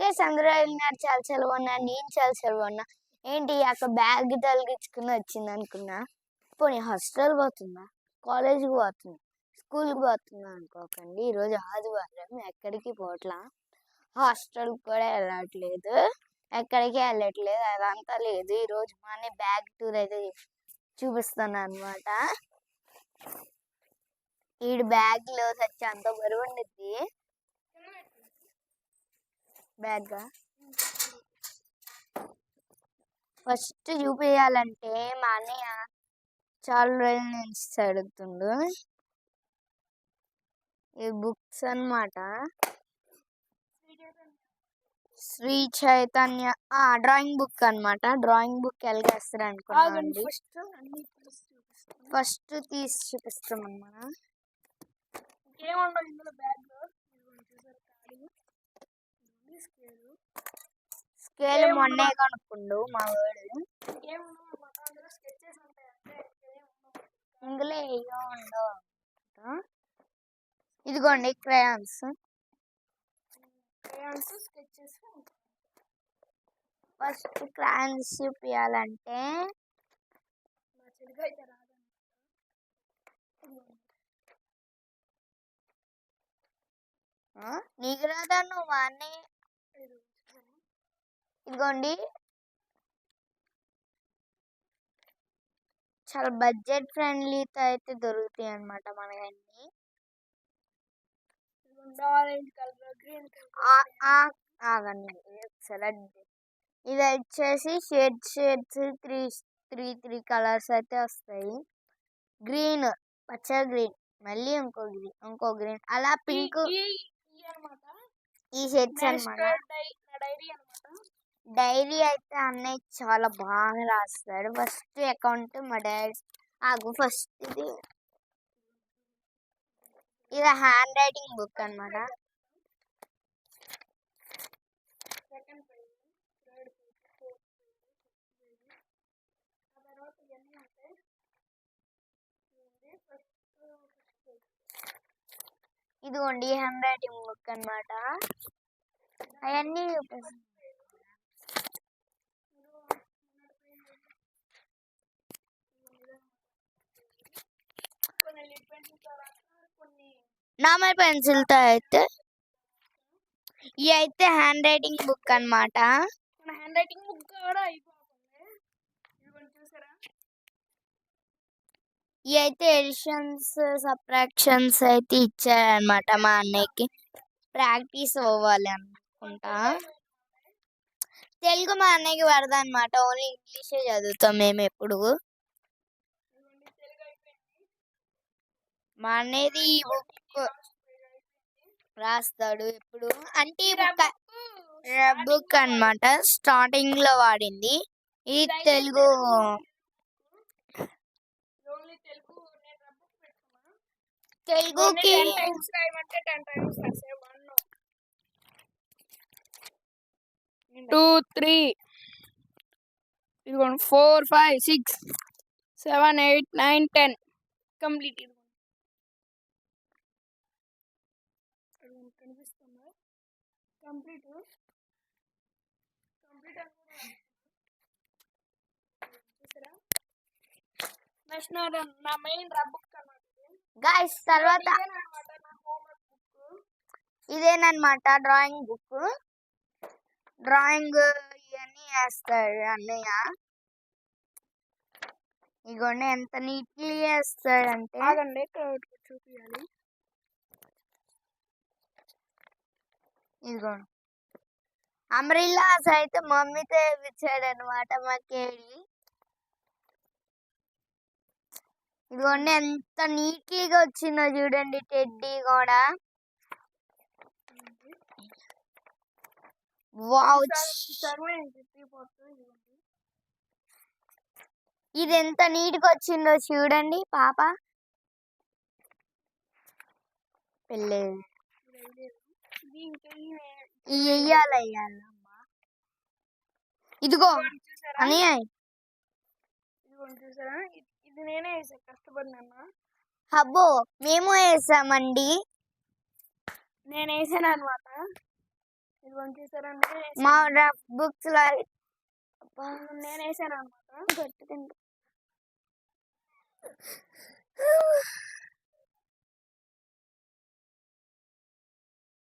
Guys అందరూ వెళ్ళినారు, చాలా సెలవు ఉన్నా, నేను చాలా సెలవు ఉన్నా. ఏంటి అక్కడ బ్యాగ్ తలిగించుకుని వచ్చింది అనుకున్నా. పోనీ హాస్టల్ పోతుందా, కాలేజీకి పోతుందా, స్కూల్కి పోతుందా అనుకోకండి. ఈరోజు ఆదివారం ఎక్కడికి పోట్లా, హాస్టల్కి కూడా వెళ్ళట్లేదు, ఎక్కడికి వెళ్ళట్లేదు, అదంతా లేదు. ఈరోజు మన బ్యాగ్ టూర్ అయితే చూపిస్తాను అనమాట. ఈ బ్యాగ్లో వచ్చి అంత బరువు ఉండిద్ది. బ్యాగ్ ఫస్ట్ చూపించాలంటే మా అన్నయ్య చాలా రోజుల నుంచి అడుగుతుండు. ఈ బుక్స్ అన్నమాట, శ్రీ చైతన్య డ్రాయింగ్ బుక్ అన్నమాట. డ్రాయింగ్ బుక్ ఎలాగేస్తారు అనుకున్నాండి. ఫస్ట్ తీసి చూపిస్తాం అన్నమాట. స్కేల్ మొన్నే కనుక్కుండు మా వాడు. ఇందులో ఏయో ఉండవు. ఇదిగోండి క్రయాన్స్. ఫస్ట్ క్రయాన్స్ చూపించాలంటే నీకు రాదా, నువ్వు అన్నీ. ఇదిగోండి చాలా బడ్జెట్ ఫ్రెండ్లీతో అయితే దొరుకుతాయి అన్నమాట మనకన్నీ. ఆగండి ఇది వచ్చేసి షేడ్స్ త్రీ కలర్స్ అయితే వస్తాయి. గ్రీన్, పచ్చ గ్రీన్, మళ్ళీ ఇంకో గ్రీన్, అలా పింక్. ఈ షేడ్స్ అన్నమాట. డైరీ అయితే అన్నయ్య చాలా బాగా రాస్తాడు. ఫస్ట్ అకౌంట్ మా డాడీ. ఫస్ట్ ఇది హ్యాండ్ రైటింగ్ బుక్ అన్నమాట. ఇదిగోండి హ్యాండ్ రైటింగ్ బుక్ అన్నమాట. అవన్నీ నార్మల్ పెన్సిల్తో అయితే ఇవి అయితే హ్యాండ్ రైటింగ్ బుక్ అన్నమాట. ఇవి అయితే ఎడిషన్స్ సబ్ట్రాక్షన్స్ అయితే ఇచ్చారనమాట మా అన్నయ్యకి. ప్రాక్టీస్ అవ్వాలి అనుకుంటా. తెలుగు మా అన్నయ్యకి పడదు అనమాట, ఓన్లీ ఇంగ్లీషే చదువుతాం మేము ఎప్పుడు. మా అన్నయ్యది ఈ బుక్ రాస్తాడు ఎప్పుడు. అంటే ఈ బుక్ అన్నమాట స్టార్టింగ్ లో వాడింది. ఇది తెలుగు. తెలుగుకి 2 3 4 5 6 7 8 9 10 కంప్లీట్. నా మెయిన్ బుక్ గైస్ తర్వాత ఇదేనమాట డ్రాయింగ్ బుక్. డ్రాయింగ్ ఇవన్నీ వేస్తాడు అన్నయ్య. ఇగోండి ఎంత నీట్లీ వేస్తాడంటే. చూపించాలి. ఇదిగోండి అంబ్రిల్లాస్ అయితే మమ్మీతో వేయించాడు అనమాట మాకేడి. ఇదిగోండి ఎంత నీట్లీగా వచ్చిందో చూడండి. టెడ్డీ కూడా వావ్. ఇది ఎంత నీట్గా వచ్చిందో చూడండి. పాప పెళ్ళి వెయ్యాలమ్మా. ఇదిగో అని ఇది నేనే కష్టపడినా. అబ్బో మేము వేసామండి. నేను వేసాను అనమాట. ఇదిగోండి చూసారండి మా రఫ్ బుక్స్ లో నేను వేసాను అనమాట. గట్టిగా